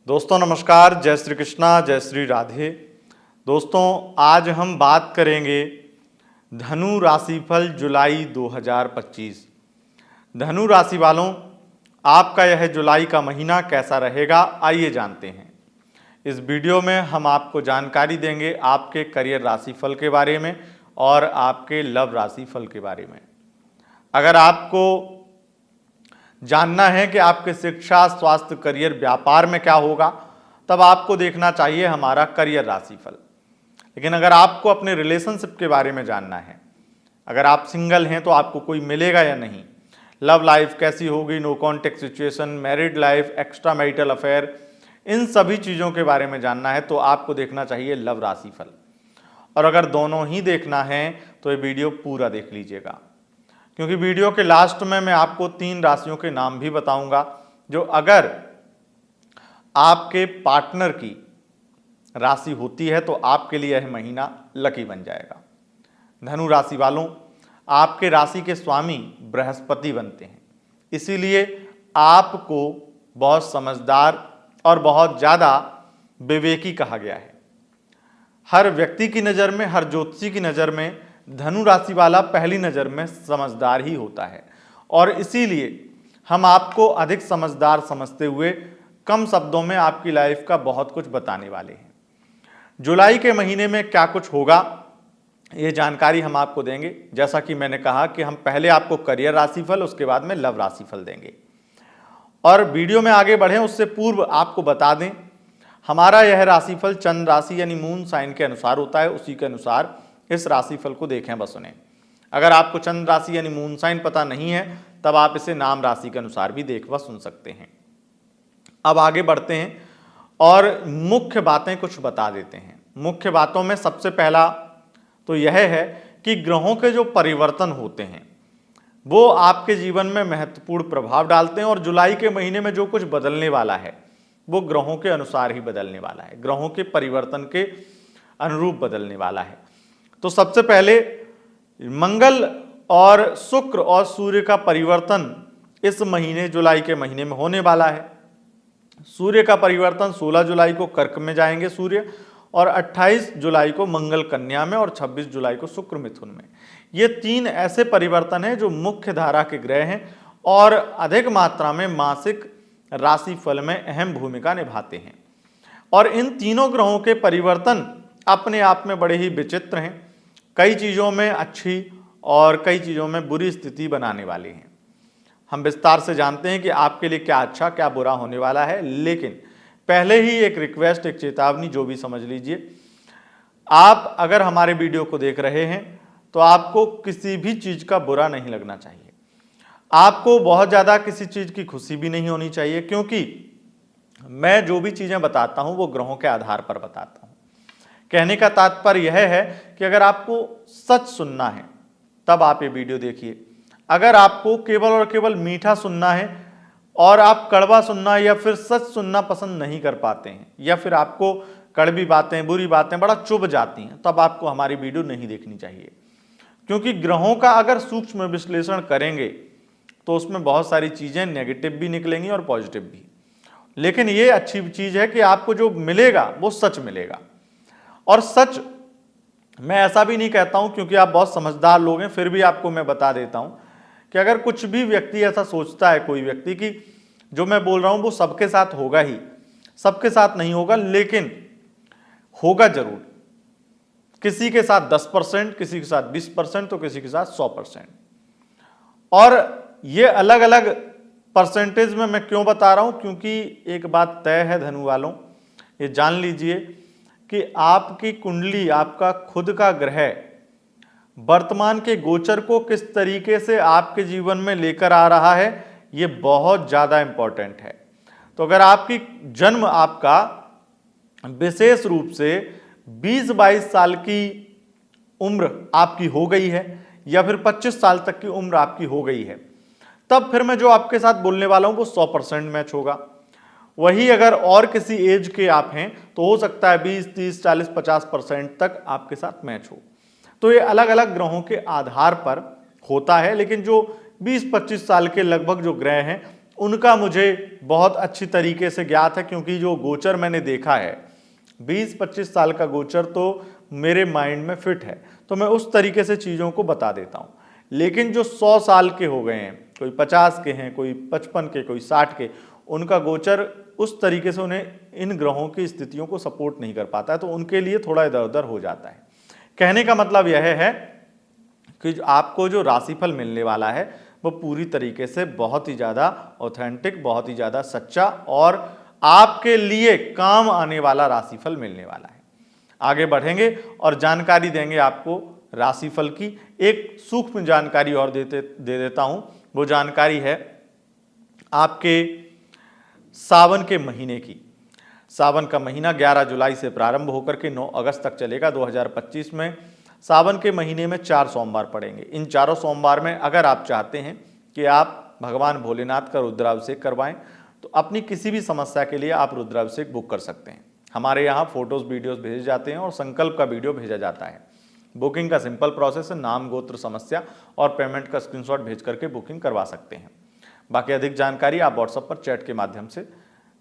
दोस्तों नमस्कार, जय श्री कृष्णा, जय श्री राधे। दोस्तों आज हम बात करेंगे धनु राशिफल जुलाई 2025। धनु राशि वालों, आपका यह जुलाई का महीना कैसा रहेगा, आइए जानते हैं। इस वीडियो में हम आपको जानकारी देंगे आपके करियर राशिफल के बारे में और आपके लव राशिफल के बारे में। अगर आपको जानना है कि आपके शिक्षा, स्वास्थ्य, करियर, व्यापार में क्या होगा, तब आपको देखना चाहिए हमारा करियर राशिफल। लेकिन अगर आपको अपने रिलेशनशिप के बारे में जानना है, अगर आप सिंगल हैं तो आपको कोई मिलेगा या नहीं, लव लाइफ कैसी होगी, no contact situation, married life, extra marital affair, इन सभी चीज़ों के बारे में जानना है तो आपको देखना चाहिए लव राशिफल। और अगर दोनों ही देखना है तो ये वीडियो पूरा देख लीजिएगा, क्योंकि वीडियो के लास्ट में मैं आपको 3 राशियों के नाम भी बताऊंगा जो अगर आपके पार्टनर की राशि होती है तो आपके लिए यह महीना लकी बन जाएगा। धनु राशि वालों, आपके राशि के स्वामी बृहस्पति बनते हैं, इसीलिए आपको बहुत समझदार और बहुत ज़्यादा विवेकी कहा गया है। हर व्यक्ति की नज़र में, हर ज्योतिषी की नज़र में धनु राशि वाला पहली नज़र में समझदार ही होता है और इसीलिए हम आपको अधिक समझदार समझते हुए कम शब्दों में आपकी लाइफ का बहुत कुछ बताने वाले हैं। जुलाई के महीने में क्या कुछ होगा ये जानकारी हम आपको देंगे। जैसा कि मैंने कहा कि हम पहले आपको करियर राशिफल, उसके बाद में लव राशिफल देंगे। और वीडियो में आगे बढ़ें उससे पूर्व आपको बता दें, हमारा यह राशिफल चंद्र राशि यानी मून साइन के अनुसार होता है, उसी के अनुसार इस राशिफल को देखें व सुने। अगर आपको चंद्र राशि यानी मून साइन पता नहीं है तब आप इसे नाम राशि के अनुसार भी देख व सुन सकते हैं। अब आगे बढ़ते हैं और मुख्य बातें कुछ बता देते हैं। मुख्य बातों में सबसे पहला तो यह है कि ग्रहों के जो परिवर्तन होते हैं वो आपके जीवन में महत्वपूर्ण प्रभाव डालते हैं और जुलाई के महीने में जो कुछ बदलने वाला है वो ग्रहों के अनुसार ही बदलने वाला है, ग्रहों के परिवर्तन के अनुरूप बदलने वाला है। तो सबसे पहले मंगल और शुक्र और सूर्य का परिवर्तन इस महीने जुलाई के महीने में होने वाला है। सूर्य का परिवर्तन 16 जुलाई को कर्क में जाएंगे सूर्य, और 28 जुलाई को मंगल कन्या में और 26 जुलाई को शुक्र मिथुन में। ये 3 ऐसे परिवर्तन हैं जो मुख्य धारा के ग्रह हैं और अधिक मात्रा में मासिक राशिफल में अहम भूमिका निभाते हैं। और इन तीनों ग्रहों के परिवर्तन अपने आप में बड़े ही विचित्र हैं, कई चीज़ों में अच्छी और कई चीज़ों में बुरी स्थिति बनाने वाले हैं। हम विस्तार से जानते हैं कि आपके लिए क्या अच्छा क्या बुरा होने वाला है, लेकिन पहले ही एक रिक्वेस्ट, एक चेतावनी, जो भी समझ लीजिए। आप अगर हमारे वीडियो को देख रहे हैं तो आपको किसी भी चीज़ का बुरा नहीं लगना चाहिए, आपको बहुत ज़्यादा किसी चीज़ की खुशी भी नहीं होनी चाहिए, क्योंकि मैं जो भी चीज़ें बताता हूँ वो ग्रहों के आधार पर बताता हूँ। कहने का तात्पर्य यह है कि अगर आपको सच सुनना है तब आप ये वीडियो देखिए। अगर आपको केवल और केवल मीठा सुनना है और आप कड़वा सुनना या फिर सच सुनना पसंद नहीं कर पाते हैं, या फिर आपको कड़वी बातें, बुरी बातें बड़ा चुभ जाती हैं, तब आपको हमारी वीडियो नहीं देखनी चाहिए। क्योंकि ग्रहों का अगर सूक्ष्म विश्लेषण करेंगे तो उसमें बहुत सारी चीज़ें नेगेटिव भी निकलेंगी और पॉजिटिव भी। लेकिन ये अच्छी चीज़ है कि आपको जो मिलेगा वो सच मिलेगा। और सच मैं ऐसा भी नहीं कहता हूं, क्योंकि आप बहुत समझदार लोग हैं, फिर भी आपको मैं बता देता हूं कि अगर कुछ भी व्यक्ति ऐसा सोचता है, कोई व्यक्ति, कि जो मैं बोल रहा हूं वो सबके साथ होगा ही, सबके साथ नहीं होगा, लेकिन होगा जरूर। किसी के साथ 10%, किसी के साथ 20%, तो किसी के साथ 100%। और ये अलग अलग परसेंटेज में मैं क्यों बता रहा हूं, क्योंकि एक बात तय है धनु वालों, ये जान लीजिए कि आपकी कुंडली, आपका खुद का ग्रह वर्तमान के गोचर को किस तरीके से आपके जीवन में लेकर आ रहा है, ये बहुत ज़्यादा इंपॉर्टेंट है। तो अगर आपकी जन्म आपका विशेष रूप से 20-22 साल की उम्र आपकी हो गई है या फिर 25 साल तक की उम्र आपकी हो गई है, तब फिर मैं जो आपके साथ बोलने वाला हूं वो 100% मैच होगा। वही अगर और किसी एज के आप हैं तो हो सकता है 20, 30, 40, 50% तक आपके साथ मैच हो। तो ये अलग अलग ग्रहों के आधार पर होता है, लेकिन जो 20-25 साल के लगभग जो ग्रह हैं उनका मुझे बहुत अच्छी तरीके से ज्ञात है, क्योंकि जो गोचर मैंने देखा है 20-25 साल का गोचर तो मेरे माइंड में फिट है, तो मैं उस तरीके से चीज़ों को बता देता हूँ। लेकिन जो 100 साल के हो गए हैं, कोई 50 के हैं, कोई 55 के, कोई 60 के, उनका गोचर उस तरीके से उन्हें इन ग्रहों की स्थितियों को सपोर्ट नहीं कर पाता है, तो उनके लिए थोड़ा इधर उधर हो जाता है। कहने का मतलब यह है कि आपको जो राशिफल मिलने वाला है वो पूरी तरीके से बहुत ही ज़्यादा ऑथेंटिक, बहुत ही ज़्यादा सच्चा और आपके लिए काम आने वाला राशिफल मिलने वाला है। आगे बढ़ेंगे और जानकारी देंगे आपको राशिफल की। एक सूक्ष्म जानकारी और दे देता हूं। वो जानकारी है आपके सावन के महीने की। सावन का महीना 11 जुलाई से प्रारंभ होकर के 9 अगस्त तक चलेगा। 2025 में सावन के महीने में 4 सोमवार पड़ेंगे। इन चारों सोमवार में अगर आप चाहते हैं कि आप भगवान भोलेनाथ का रुद्राभिषेक करवाएं, तो अपनी किसी भी समस्या के लिए आप रुद्राभिषेक बुक कर सकते हैं। हमारे यहाँ फोटोज वीडियोस भेजे जाते हैं और संकल्प का वीडियो भेजा जाता है। बुकिंग का सिंपल प्रोसेस है, नाम, गोत्र, समस्या और पेमेंट का स्क्रीनशॉट भेज करके बुकिंग करवा सकते हैं। बाकी अधिक जानकारी आप व्हाट्सएप पर चैट के माध्यम से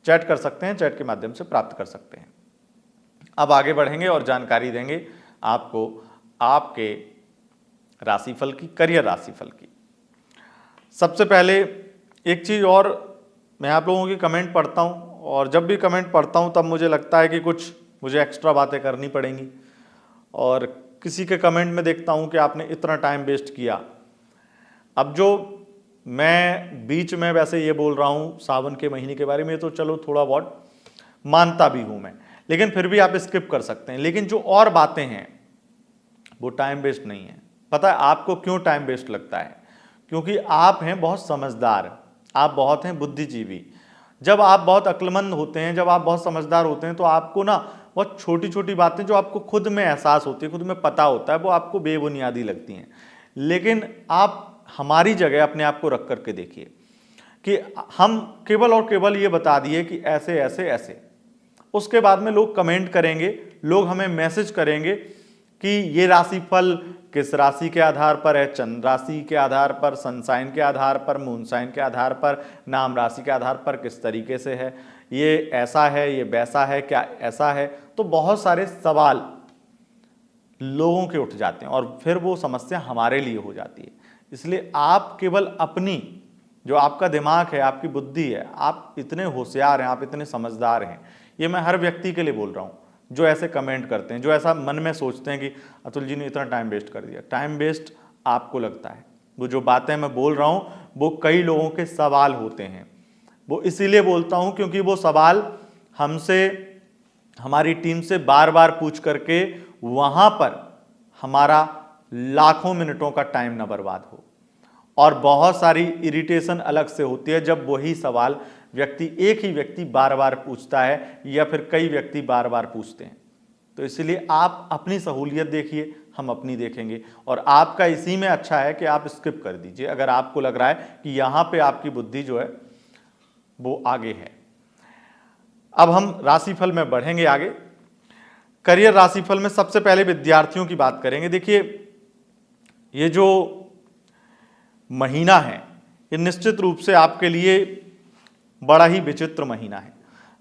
चैट कर सकते हैं, चैट के माध्यम से प्राप्त कर सकते हैं। अब आगे बढ़ेंगे और जानकारी देंगे आपको आपके राशिफल की, करियर राशिफल की। सबसे पहले एक चीज़ और, मैं आप लोगों की कमेंट पढ़ता हूँ और जब भी कमेंट पढ़ता हूँ तब मुझे लगता है कि कुछ मुझे एक्स्ट्रा बातें करनी पड़ेंगी। और किसी के कमेंट में देखता हूँ कि आपने इतना टाइम वेस्ट किया। अब जो मैं बीच में वैसे ये बोल रहा हूँ सावन के महीने के बारे में, तो चलो थोड़ा बहुत मानता भी हूँ मैं, लेकिन फिर भी आप स्किप कर सकते हैं। लेकिन जो और बातें हैं वो टाइम वेस्ट नहीं है। पता है आपको क्यों टाइम वेस्ट लगता है? क्योंकि आप हैं बहुत समझदार, आप बहुत हैं बुद्धिजीवी। जब आप बहुत अक्लमंद होते हैं, जब आप बहुत समझदार होते हैं, तो आपको ना बहुत छोटी छोटी बातें जो आपको खुद में एहसास होती है, खुद में पता होता है, वो आपको बेबुनियादी लगती हैं। लेकिन आप हमारी जगह अपने आप को रख करके देखिए कि हम केवल और केवल ये बता दिए कि ऐसे ऐसे ऐसे, उसके बाद में लोग कमेंट करेंगे, लोग हमें मैसेज करेंगे कि ये राशिफल किस राशि के आधार पर है, चंद्र राशि के आधार पर, सनसाइन के आधार पर, मूनसाइन के आधार पर, नाम राशि के आधार पर किस तरीके से है, ये ऐसा है, ये वैसा है, क्या ऐसा है। तो बहुत सारे सवाल लोगों के उठ जाते हैं और फिर वो समस्या हमारे लिए हो जाती है। इसलिए आप केवल अपनी, जो आपका दिमाग है, आपकी बुद्धि है, आप इतने होशियार हैं, आप इतने समझदार हैं। ये मैं हर व्यक्ति के लिए बोल रहा हूँ जो ऐसे कमेंट करते हैं, जो ऐसा मन में सोचते हैं कि अतुल जी ने इतना टाइम वेस्ट कर दिया। टाइम वेस्ट आपको लगता है। वो जो बातें मैं बोल रहा हूँ वो कई लोगों के सवाल होते हैं। वो इसीलिए बोलता हूँ क्योंकि वो सवाल हमसे, हमारी टीम से बार बार पूछ करके वहाँ पर हमारा लाखों मिनटों का टाइम ना बर्बाद हो। और बहुत सारी इरिटेशन अलग से होती है जब वही सवाल एक ही व्यक्ति बार बार पूछता है या फिर कई व्यक्ति बार बार पूछते हैं। तो इसलिए आप अपनी सहूलियत देखिए, हम अपनी देखेंगे। और आपका इसी में अच्छा है कि आप स्किप कर दीजिए अगर आपको लग रहा है कि यहाँ पे आपकी बुद्धि जो है वो आगे है। अब हम राशिफल में बढ़ेंगे आगे। करियर राशिफल में सबसे पहले विद्यार्थियों की बात करेंगे। देखिए, ये जो महीना है ये निश्चित रूप से आपके लिए बड़ा ही विचित्र महीना है,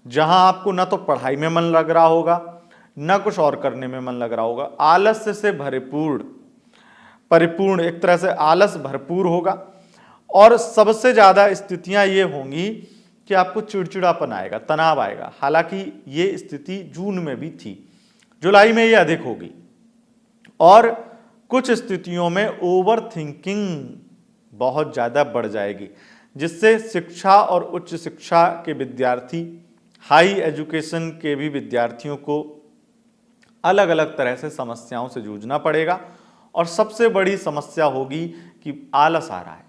जहां आपको ना तो पढ़ाई में मन लग रहा होगा, ना कुछ और करने में मन लग रहा होगा। आलस्य से परिपूर्ण एक तरह से आलस भरपूर होगा। और सबसे ज्यादा स्थितियां ये होंगी कि आपको चिड़चिड़ापन आएगा, तनाव आएगा। हालांकि ये स्थिति जून में भी थी, जुलाई में ये अधिक होगी। और कुछ स्थितियों में ओवर थिंकिंग बहुत ज्यादा बढ़ जाएगी, जिससे शिक्षा और उच्च शिक्षा के विद्यार्थी, हाई एजुकेशन के भी विद्यार्थियों को अलग अलग तरह से समस्याओं से जूझना पड़ेगा। और सबसे बड़ी समस्या होगी कि आलस आ रहा है,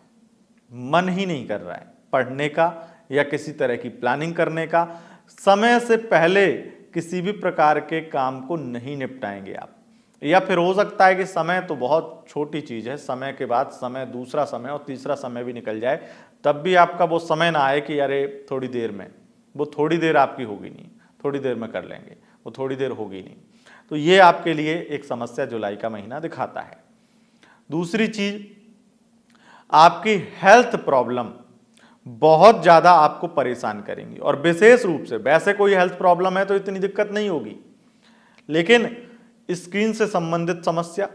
मन ही नहीं कर रहा है पढ़ने का या किसी तरह की प्लानिंग करने का। समय से पहले किसी भी प्रकार के काम को नहीं निपटाएंगे आप, या फिर हो सकता है कि समय तो बहुत छोटी चीज है, समय के बाद समय, दूसरा समय और तीसरा समय भी निकल जाए, तब भी आपका वो समय ना आए कि अरे थोड़ी देर में, वो थोड़ी देर आपकी होगी नहीं, थोड़ी देर में कर लेंगे, वो थोड़ी देर होगी नहीं। तो ये आपके लिए एक समस्या जुलाई का महीना दिखाता है। दूसरी चीज, आपकी हेल्थ प्रॉब्लम बहुत ज़्यादा आपको परेशान करेंगी। और विशेष रूप से वैसे कोई हेल्थ प्रॉब्लम है तो इतनी दिक्कत नहीं होगी, लेकिन स्किन से संबंधित समस्या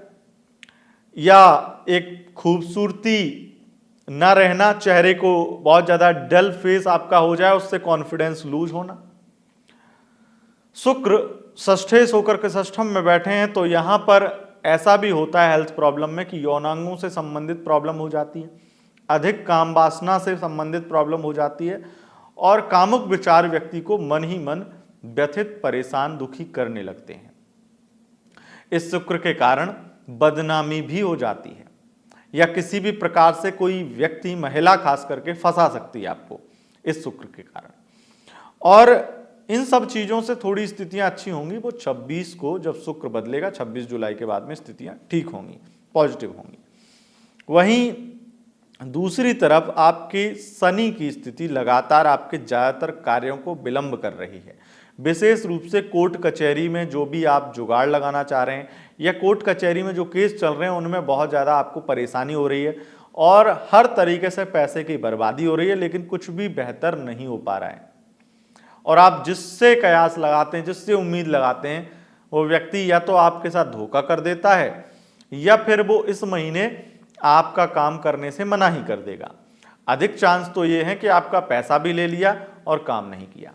या एक खूबसूरती न रहना, चेहरे को बहुत ज़्यादा डल फेस आपका हो जाए, उससे कॉन्फिडेंस लूज होना। शुक्र षष्ठेश होकर के षष्ठम में बैठे हैं तो यहां पर ऐसा भी होता है हेल्थ प्रॉब्लम में कि यौनांगों से संबंधित प्रॉब्लम हो जाती है, अधिक काम वासना से संबंधित प्रॉब्लम हो जाती है और कामुक विचार व्यक्ति को मन ही मन व्यथित, परेशान, दुखी करने लगते हैं। इस शुक्र के कारण बदनामी भी हो जाती है या किसी भी प्रकार से कोई व्यक्ति, महिला खास करके, फंसा सकती है आपको इस शुक्र के कारण। और इन सब चीजों से थोड़ी स्थितियां अच्छी होंगी, वो 26 को जब शुक्र बदलेगा, 26 जुलाई के बाद में स्थितियां ठीक होंगी, पॉजिटिव होंगी। वहीं दूसरी तरफ आपकी शनि की स्थिति लगातार आपके ज्यादातर कार्यों को विलंब कर रही है। विशेष रूप से कोर्ट कचहरी में जो भी आप जुगाड़ लगाना चाह रहे हैं या कोर्ट कचहरी में जो केस चल रहे हैं उनमें बहुत ज़्यादा आपको परेशानी हो रही है और हर तरीके से पैसे की बर्बादी हो रही है, लेकिन कुछ भी बेहतर नहीं हो पा रहा है। और आप जिससे कयास लगाते हैं, जिससे उम्मीद लगाते हैं, वो व्यक्ति या तो आपके साथ धोखा कर देता है या फिर वो इस महीने आपका काम करने से मना ही कर देगा। अधिक चांस तो ये है कि आपका पैसा भी ले लिया और काम नहीं किया।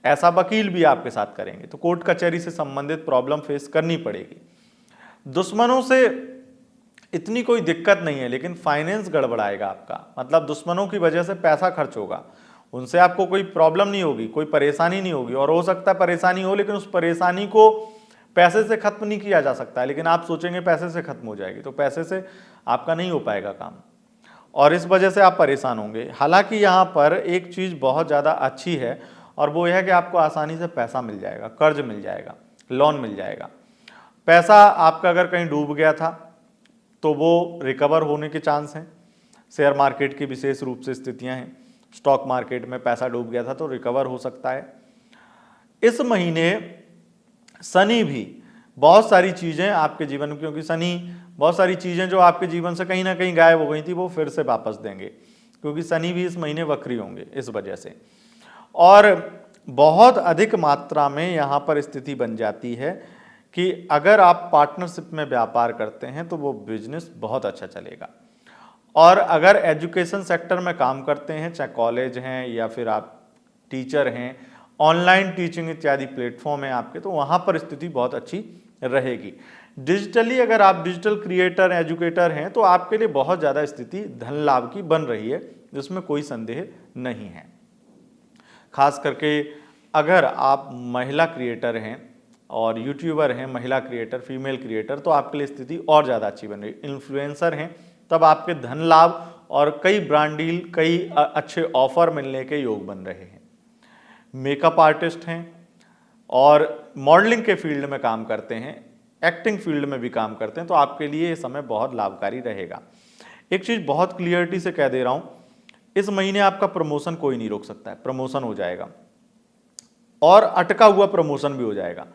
ऐसा वकील भी आपके साथ करेंगे, तो कोर्ट कचहरी से संबंधित प्रॉब्लम फेस करनी पड़ेगी। दुश्मनों से इतनी कोई दिक्कत नहीं है, लेकिन फाइनेंस गड़बड़ाएगा आपका, मतलब दुश्मनों की वजह से पैसा खर्च होगा। उनसे आपको कोई प्रॉब्लम नहीं होगी, कोई परेशानी नहीं होगी, और हो सकता है परेशानी हो, लेकिन उस परेशानी को पैसे से खत्म नहीं किया जा सकता है। लेकिन आप सोचेंगे पैसे से खत्म हो जाएगी, तो पैसे से आपका नहीं हो पाएगा काम और इस वजह से आप परेशान होंगे। हालांकि यहाँ पर एक चीज़ बहुत ज़्यादा अच्छी है और वो यह है कि आपको आसानी से पैसा मिल जाएगा, कर्ज मिल जाएगा, लोन मिल जाएगा। पैसा आपका अगर कहीं डूब गया था तो वो रिकवर होने के चांस हैं। शेयर मार्केट की विशेष रूप से स्थितियां हैं, स्टॉक मार्केट में पैसा डूब गया था तो रिकवर हो सकता है। इस महीने शनि भी बहुत सारी चीज़ें आपके जीवन में, क्योंकि शनि बहुत सारी चीज़ें जो आपके जीवन से कहीं ना कहीं गायब हो गई थी वो फिर से वापस देंगे, क्योंकि शनि भी इस महीने वक्री होंगे इस वजह से। और बहुत अधिक मात्रा में यहाँ पर स्थिति बन जाती है कि अगर आप पार्टनरशिप में व्यापार करते हैं तो वो बिजनेस बहुत अच्छा चलेगा। और अगर एजुकेशन सेक्टर में काम करते हैं, चाहे कॉलेज हैं या फिर आप टीचर हैं, ऑनलाइन टीचिंग इत्यादि प्लेटफॉर्म है आपके, तो वहाँ पर स्थिति बहुत अच्छी रहेगी। डिजिटली अगर आप डिजिटल क्रिएटर, एजुकेटर हैं तो आपके लिए बहुत ज़्यादा स्थिति धन लाभ की बन रही है, जिसमें कोई संदेह नहीं है। खास करके अगर आप महिला क्रिएटर हैं और यूट्यूबर हैं, महिला क्रिएटर, फीमेल क्रिएटर, तो आपके लिए स्थिति और ज़्यादा अच्छी बन रही है। इन्फ्लुएंसर हैं तब आपके धन लाभ और कई ब्रांड डील, कई अच्छे ऑफर मिलने के योग बन रहे हैं। मेकअप आर्टिस्ट हैं और मॉडलिंग के फील्ड में काम करते हैं, एक्टिंग फील्ड में भी काम करते हैं, तो आपके लिए ये समय बहुत लाभकारी रहेगा। एक चीज़ बहुत क्लियरिटी से कह दे रहा हूँ, इस महीने आपका प्रमोशन कोई नहीं रोक सकता है, प्रमोशन हो जाएगा और अटका हुआ प्रमोशन भी हो जाएगा।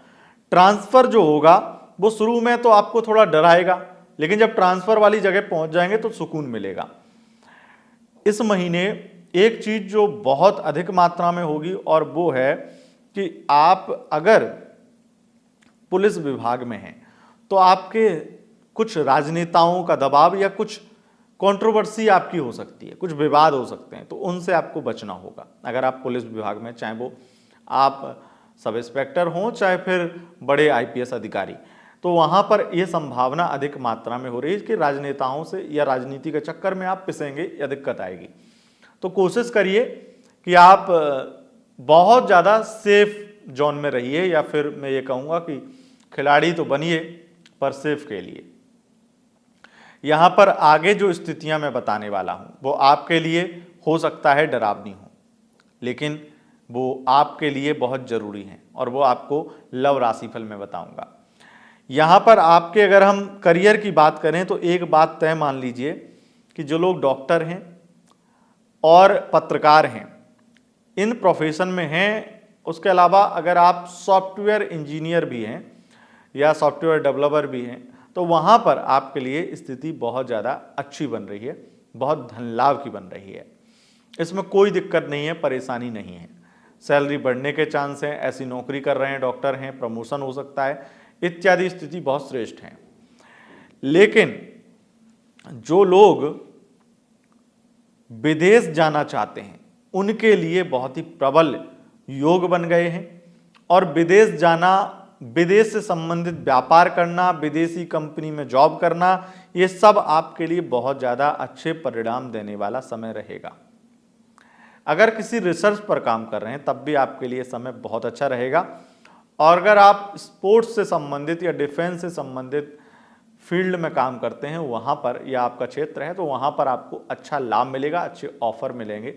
ट्रांसफर जो होगा वो शुरू में तो आपको थोड़ा डराएगा, लेकिन जब ट्रांसफर वाली जगह पहुंच जाएंगे तो सुकून मिलेगा। इस महीने एक चीज जो बहुत अधिक मात्रा में होगी और वो है कि आप अगर पुलिस विभाग में हैं तो आपके कुछ राजनेताओं का दबाव या कुछ कंट्रोवर्सी आपकी हो सकती है, कुछ विवाद हो सकते हैं, तो उनसे आपको बचना होगा। अगर आप पुलिस विभाग में, चाहे वो आप सब इंस्पेक्टर हों चाहे फिर बड़े आईपीएस अधिकारी, तो वहाँ पर यह संभावना अधिक मात्रा में हो रही है कि राजनेताओं से या राजनीति के चक्कर में आप पिसेंगे या दिक्कत आएगी। तो कोशिश करिए कि आप बहुत ज़्यादा सेफ जोन में रहिए, या फिर मैं ये कहूँगा कि खिलाड़ी तो बनिए पर सेफ के लिए। यहाँ पर आगे जो स्थितियाँ मैं बताने वाला हूँ वो आपके लिए हो सकता है डरावनी हो, लेकिन वो आपके लिए बहुत ज़रूरी हैं और वो आपको लव राशिफल में बताऊंगा। यहाँ पर आपके अगर हम करियर की बात करें तो एक बात तय मान लीजिए कि जो लोग डॉक्टर हैं और पत्रकार हैं, इन प्रोफेशन में हैं, उसके अलावा अगर आप सॉफ्टवेयर इंजीनियर भी हैं या सॉफ्टवेयर डेवलपर भी हैं, तो वहाँ पर आपके लिए स्थिति बहुत ज़्यादा अच्छी बन रही है, बहुत धन लाभ की बन रही है। इसमें कोई दिक्कत नहीं है, परेशानी नहीं है। सैलरी बढ़ने के चांस हैं, ऐसी नौकरी कर रहे हैं, डॉक्टर हैं, प्रमोशन हो सकता है, इत्यादि स्थिति बहुत श्रेष्ठ है। लेकिन जो लोग विदेश जाना चाहते हैं उनके लिए बहुत ही प्रबल योग बन गए हैं। और विदेश जाना, विदेश से संबंधित व्यापार करना, विदेशी कंपनी में जॉब करना, ये सब आपके लिए बहुत ज़्यादा अच्छे परिणाम देने वाला समय रहेगा। अगर किसी रिसर्च पर काम कर रहे हैं तब भी आपके लिए समय बहुत अच्छा रहेगा। और अगर आप स्पोर्ट्स से संबंधित या डिफेंस से संबंधित फील्ड में काम करते हैं वहाँ पर, या आपका क्षेत्र है, तो वहाँ पर आपको अच्छा लाभ मिलेगा, अच्छे ऑफर मिलेंगे,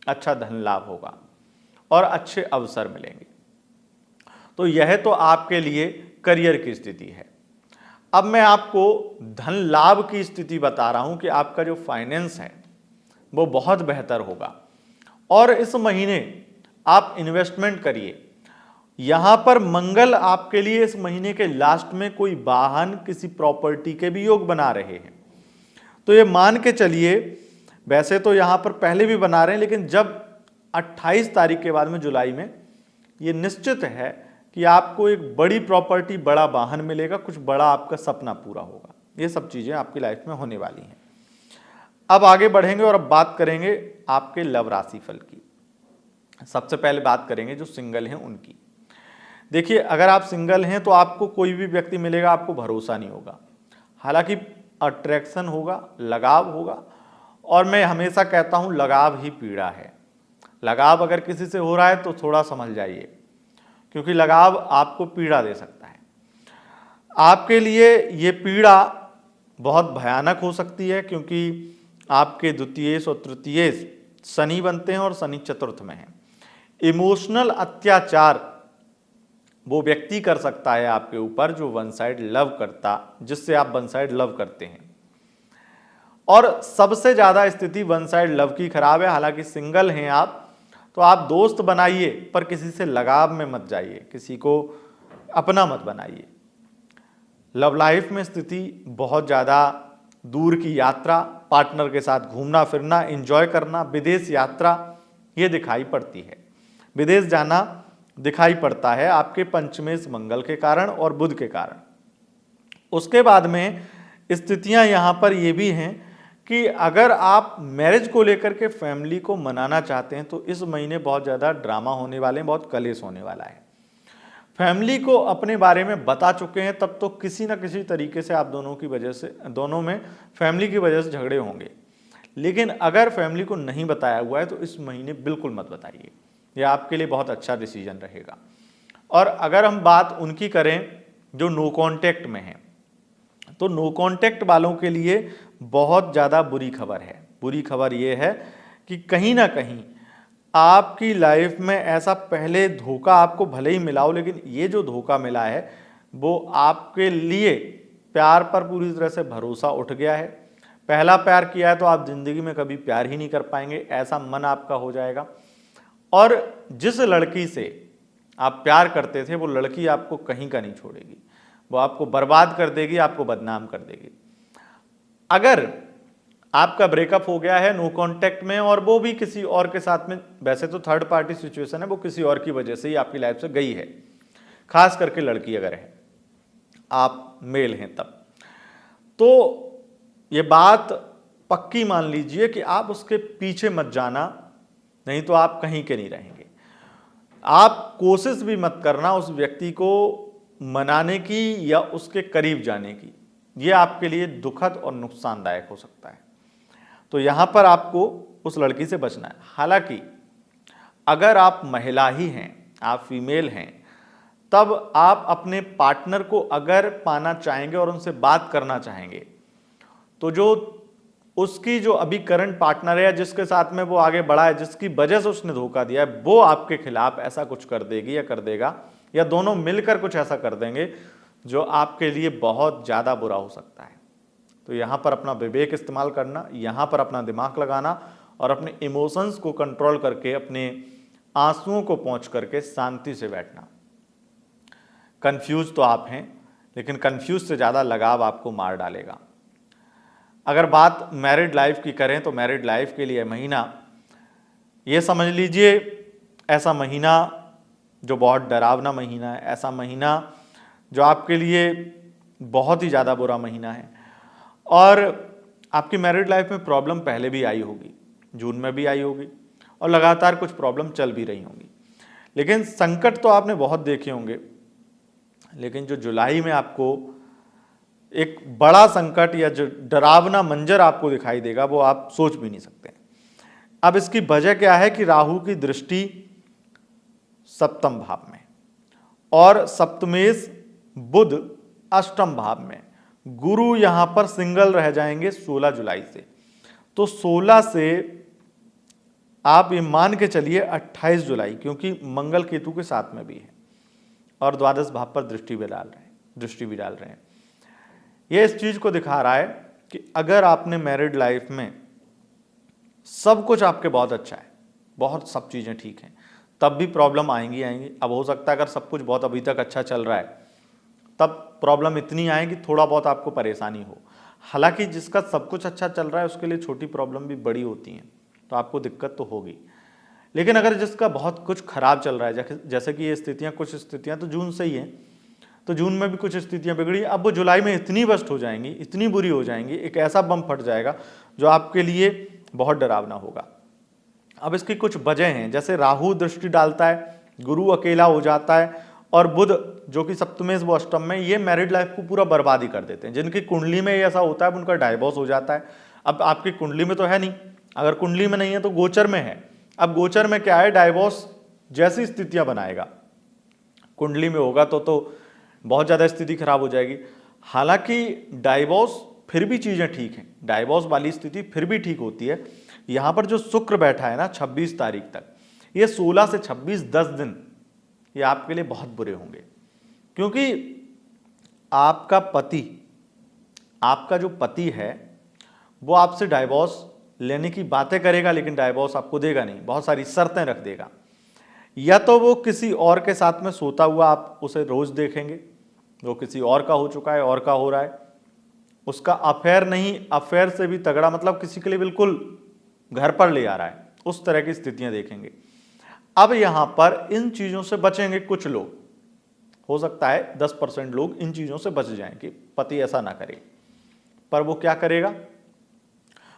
अच्छा धन लाभ होगा और अच्छे अवसर मिलेंगे। तो यह तो आपके लिए करियर की स्थिति है। अब मैं आपको धन लाभ की स्थिति बता रहा हूं कि आपका जो फाइनेंस है वो बहुत बेहतर होगा। और इस महीने आप इन्वेस्टमेंट करिए। यहां पर मंगल आपके लिए इस महीने के लास्ट में कोई वाहन, किसी प्रॉपर्टी के भी योग बना रहे हैं। तो ये मान के चलिए, वैसे तो यहां पर पहले भी बना रहे हैं, लेकिन जब 28 तारीख के बाद में जुलाई में ये निश्चित है कि आपको एक बड़ी प्रॉपर्टी, बड़ा वाहन मिलेगा, कुछ बड़ा आपका सपना पूरा होगा। ये सब चीज़ें आपकी लाइफ में होने वाली हैं। अब आगे बढ़ेंगे और अब बात करेंगे आपके लव राशि फल की। सबसे पहले बात करेंगे जो सिंगल हैं उनकी। देखिए, अगर आप सिंगल हैं तो आपको कोई भी व्यक्ति मिलेगा, आपको भरोसा नहीं होगा। हालांकि अट्रैक्शन होगा, लगाव होगा, और मैं हमेशा कहता हूं लगाव ही पीड़ा है। लगाव अगर किसी से हो रहा है तो थोड़ा समझ जाइए, क्योंकि लगाव आपको पीड़ा दे सकता है। आपके लिए ये पीड़ा बहुत भयानक हो सकती है, क्योंकि आपके द्वितीयेश और तृतीयेश शनि बनते हैं और शनि चतुर्थ में है। इमोशनल अत्याचार वो व्यक्ति कर सकता है आपके ऊपर जो वन साइड लव करता, जिससे आप वन साइड लव करते हैं। और सबसे ज्यादा स्थिति वन साइड लव की खराब है। हालांकि सिंगल हैं आप तो आप दोस्त बनाइए, पर किसी से लगाव में मत जाइए, किसी को अपना मत बनाइए। लव लाइफ में स्थिति बहुत ज़्यादा दूर की यात्रा, पार्टनर के साथ घूमना फिरना, एंजॉय करना, विदेश यात्रा, ये दिखाई पड़ती है। विदेश जाना दिखाई पड़ता है आपके पंचमेश मंगल के कारण और बुध के कारण। उसके बाद में स्थितियां यहाँ पर ये भी हैं कि अगर आप मैरिज को लेकर के फैमिली को मनाना चाहते हैं तो इस महीने बहुत ज़्यादा ड्रामा होने वाले हैं, बहुत कलेश होने वाला है। फैमिली को अपने बारे में बता चुके हैं तब तो किसी न किसी तरीके से आप दोनों की वजह से, दोनों में फैमिली की वजह से झगड़े होंगे। लेकिन अगर फैमिली को नहीं बताया हुआ है तो इस महीने बिल्कुल मत बताइए, यह आपके लिए बहुत अच्छा डिसीजन रहेगा। और अगर हम बात उनकी करें जो नो कॉन्टैक्ट में हैं, तो नो कॉन्टैक्ट वालों के लिए बहुत ज़्यादा बुरी खबर है। बुरी खबर ये है कि कहीं ना कहीं आपकी लाइफ में ऐसा पहले धोखा आपको भले ही मिला हो, लेकिन ये जो धोखा मिला है वो आपके लिए प्यार पर पूरी तरह से भरोसा उठ गया है। पहला प्यार किया है तो आप जिंदगी में कभी प्यार ही नहीं कर पाएंगे, ऐसा मन आपका हो जाएगा। और जिस लड़की से आप प्यार करते थे वो लड़की आपको कहीं का नहीं छोड़ेगी, वो आपको बर्बाद कर देगी, आपको बदनाम कर देगी। अगर आपका ब्रेकअप हो गया है नो कांटेक्ट में और वो भी किसी और के साथ में, वैसे तो थर्ड पार्टी सिचुएशन है, वो किसी और की वजह से ही आपकी लाइफ से गई है, खास करके लड़की अगर है, आप मेल हैं तब, तो ये बात पक्की मान लीजिए कि आप उसके पीछे मत जाना, नहीं तो आप कहीं के नहीं रहेंगे। आप कोशिश भी मत करना उस व्यक्ति को मनाने की या उसके करीब जाने की, यह आपके लिए दुखद और नुकसानदायक हो सकता है। तो यहां पर आपको उस लड़की से बचना है। हालांकि अगर आप महिला ही हैं, आप फीमेल हैं, तब आप अपने पार्टनर को अगर पाना चाहेंगे और उनसे बात करना चाहेंगे तो जो उसकी जो अभी करंट पार्टनर है या जिसके साथ में वो आगे बढ़ा है, जिसकी वजह से उसने धोखा दिया है, वो आपके खिलाफ ऐसा कुछ कर देगी या कर देगा, या दोनों मिलकर कुछ ऐसा कर देंगे जो आपके लिए बहुत ज़्यादा बुरा हो सकता है। तो यहाँ पर अपना विवेक इस्तेमाल करना, यहाँ पर अपना दिमाग लगाना और अपने इमोशंस को कंट्रोल करके, अपने आंसुओं को पोंछ करके शांति से बैठना। कंफ्यूज तो आप हैं, लेकिन कंफ्यूज से ज़्यादा लगाव आपको मार डालेगा। अगर बात मैरिड लाइफ की करें तो मैरिड लाइफ के लिए महीना ये समझ लीजिए ऐसा महीना जो बहुत डरावना महीना है, ऐसा महीना जो आपके लिए बहुत ही ज़्यादा बुरा महीना है। और आपकी मैरिड लाइफ में प्रॉब्लम पहले भी आई होगी, जून में भी आई होगी और लगातार कुछ प्रॉब्लम चल भी रही होंगी, लेकिन संकट तो आपने बहुत देखे होंगे। लेकिन जो जुलाई में आपको एक बड़ा संकट या जो डरावना मंजर आपको दिखाई देगा वो आप सोच भी नहीं सकते। अब इसकी वजह क्या है कि राहु की दृष्टि सप्तम भाव में और सप्तमेश बुध अष्टम भाव में, गुरु यहां पर सिंगल रह जाएंगे 16 जुलाई से। तो 16 से आप ये मान के चलिए 28 जुलाई, क्योंकि मंगल केतु के साथ में भी है और द्वादश भाव पर दृष्टि भी डाल रहे हैं। ये इस चीज को दिखा रहा है कि अगर आपने मैरिड लाइफ में सब कुछ आपके बहुत अच्छा है, बहुत सब चीजें ठीक हैं, तब भी प्रॉब्लम आएंगी। अब हो सकता है अगर सब कुछ बहुत अभी तक अच्छा चल रहा है तब प्रॉब्लम इतनी आएगी थोड़ा बहुत आपको परेशानी हो। हालांकि जिसका सब कुछ अच्छा चल रहा है उसके लिए छोटी प्रॉब्लम भी बड़ी होती हैं, तो आपको दिक्कत तो होगी। लेकिन अगर जिसका बहुत कुछ खराब चल रहा है, जैसे कि ये स्थितियां, कुछ स्थितियां तो जून से ही हैं, तो जून में भी कुछ स्थितियां बिगड़ी, अब वो जुलाई में इतनी वर्स्ट हो जाएंगी, इतनी बुरी हो जाएंगी, एक ऐसा बम फट जाएगा जो आपके लिए बहुत डरावना होगा। अब इसकी कुछ वजह हैं, जैसे राहु दृष्टि डालता है, गुरु अकेला हो जाता है और बुध जो कि सप्तमेश वो अष्टम में, ये मैरिड लाइफ को पूरा बर्बादी कर देते हैं। जिनकी कुंडली में ऐसा होता है उनका डाइवोर्स हो जाता है। अब आपकी कुंडली में तो है नहीं, अगर कुंडली में नहीं है तो गोचर में है। अब गोचर में क्या है, डाइवोर्स जैसी स्थितियां बनाएगा। कुंडली में होगा तो बहुत ज़्यादा स्थिति खराब हो जाएगी। हालांकि डाइवोर्स फिर भी चीज़ें ठीक हैं, डाइवोर्स वाली स्थिति फिर भी ठीक होती है। यहाँ पर जो शुक्र बैठा है ना 26 तारीख तक, ये 16 से 26 10 दिन ये आपके लिए बहुत बुरे होंगे, क्योंकि आपका पति, आपका जो पति है वो आपसे डाइवोर्स लेने की बातें करेगा, लेकिन डाइवोर्स आपको देगा नहीं, बहुत सारी शर्तें रख देगा। या तो वो किसी और के साथ में सोता हुआ आप उसे रोज देखेंगे, वो किसी और का हो चुका है, और का हो रहा है, उसका अफेयर नहीं, अफेयर से भी तगड़ा, मतलब किसी के लिए बिल्कुल घर पर ले आ रहा है, उस तरह की स्थितियां देखेंगे। अब यहां पर इन चीजों से बचेंगे कुछ लोग, हो सकता है 10% लोग इन चीजों से बच जाएं कि पति ऐसा ना करे। पर वो क्या करेगा,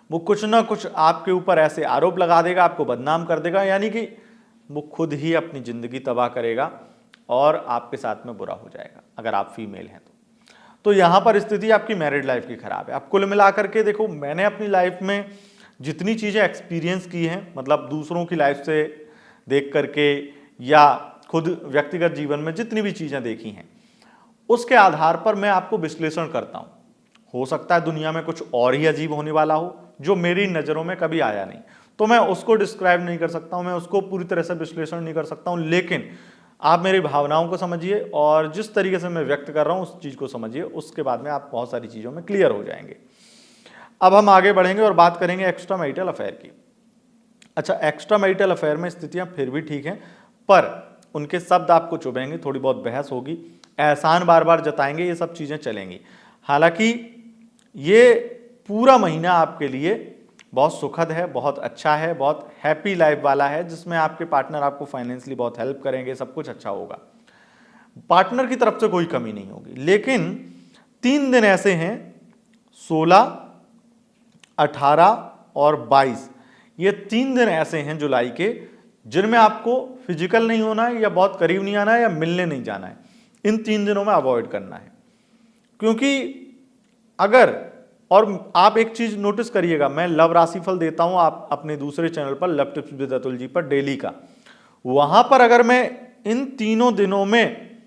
वो कुछ ना कुछ आपके ऊपर ऐसे आरोप लगा देगा, आपको बदनाम कर देगा, यानी कि वो खुद ही अपनी जिंदगी तबाह करेगा और आपके साथ में बुरा हो जाएगा अगर आप फीमेल हैं तो यहां पर स्थिति आपकी मैरिड लाइफ की खराब है। अब कुल मिलाकर के देखो, मैंने अपनी लाइफ में जितनी चीजें एक्सपीरियंस की हैं, मतलब दूसरों की लाइफ से देख करके या खुद व्यक्तिगत जीवन में जितनी भी चीजें देखी हैं, उसके आधार पर मैं आपको विश्लेषण करता हूं। हो सकता है दुनिया में कुछ और ही अजीब होने वाला हो जो मेरी नजरों में कभी आया नहीं, तो मैं उसको डिस्क्राइब नहीं कर सकता हूं, मैं उसको पूरी तरह से विश्लेषण नहीं कर सकता हूं, लेकिन आप मेरी भावनाओं को समझिए और जिस तरीके से मैं व्यक्त कर रहा हूं उस चीज को समझिए, उसके बाद में आप बहुत सारी चीजों में क्लियर हो जाएंगे। अब हम आगे बढ़ेंगे और बात करेंगे एक्स्ट्रा मैरिटल अफेयर की। अच्छा, एक्स्ट्रा मैरिटल अफेयर में स्थितियां फिर भी ठीक हैं, पर उनके शब्द आपको चुभेंगे, थोड़ी बहुत बहस होगी, एहसान बार बार जताएंगे, ये सब चीजें चलेंगी। हालांकि ये पूरा महीना आपके लिए बहुत सुखद है, बहुत अच्छा है, बहुत हैप्पी लाइफ वाला है, जिसमें आपके पार्टनर आपको फाइनेंशियली बहुत हेल्प करेंगे, सब कुछ अच्छा होगा, पार्टनर की तरफ से कोई कमी नहीं होगी। लेकिन 3 दिन ऐसे हैं, 16, 18 और 22, ये 3 दिन ऐसे हैं जुलाई के जिनमें आपको फिजिकल नहीं होना है, या बहुत करीब नहीं आना है, या मिलने नहीं जाना है। इन 3 दिनों में अवॉइड करना है, क्योंकि अगर, और आप एक चीज नोटिस करिएगा, मैं लव राशिफल देता हूं आप अपने दूसरे चैनल पर love tips with Atul ji पर डेली का, वहां पर अगर मैं इन तीनों दिनों में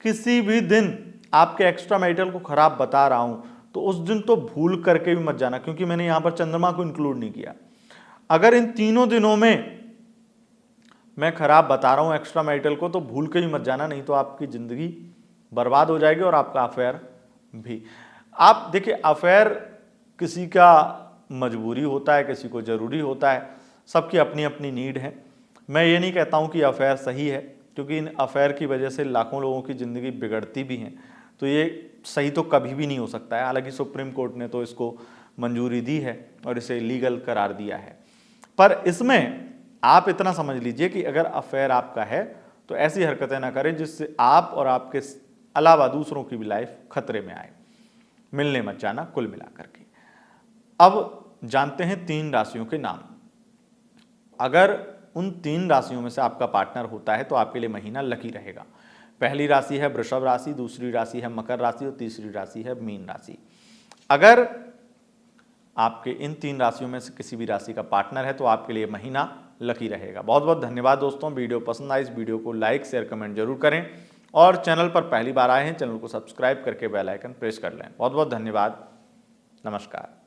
किसी भी दिन आपके एक्स्ट्रा मैरिटल को खराब बता रहा हूं तो उस दिन तो भूल करके भी मत जाना, क्योंकि मैंने यहां पर चंद्रमा को इंक्लूड नहीं किया। अगर इन तीनों दिनों में मैं खराब बता रहा हूं एक्स्ट्रा मैरिटल को तो भूल के भी मत जाना, नहीं तो आपकी जिंदगी बर्बाद हो जाएगी और आपका अफेयर भी। आप देखिए, अफेयर किसी का मजबूरी होता है, किसी को जरूरी होता है, सबकी अपनी अपनी नीड है। मैं ये नहीं कहता हूं कि अफेयर सही है, क्योंकि इन अफेयर की वजह से लाखों लोगों की ज़िंदगी बिगड़ती भी हैं, तो ये सही तो कभी भी नहीं हो सकता है। हालांकि सुप्रीम कोर्ट ने तो इसको मंजूरी दी है और इसे लीगल करार दिया है, पर इसमें आप इतना समझ लीजिए कि अगर अफेयर आपका है तो ऐसी हरकतें ना करें जिससे आप और आपके अलावा दूसरों की भी लाइफ खतरे में आए। मिलने मत जाना कुल मिलाकर के। अब जानते हैं 3 राशियों के नाम। अगर उन 3 राशियों में से आपका पार्टनर होता है तो आपके लिए महीना लकी रहेगा। पहली राशि है वृषभ राशि, दूसरी राशि है मकर राशि और तीसरी राशि है मीन राशि। अगर आपके इन 3 राशियों में से किसी भी राशि का पार्टनर है तो आपके लिए महीना लकी रहेगा। बहुत बहुत धन्यवाद दोस्तों। वीडियो पसंद आए इस वीडियो को लाइक शेयर कमेंट जरूर करें और चैनल पर पहली बार आए हैं चैनल को सब्सक्राइब करके बेल आइकन प्रेस कर लें। बहुत बहुत धन्यवाद। नमस्कार।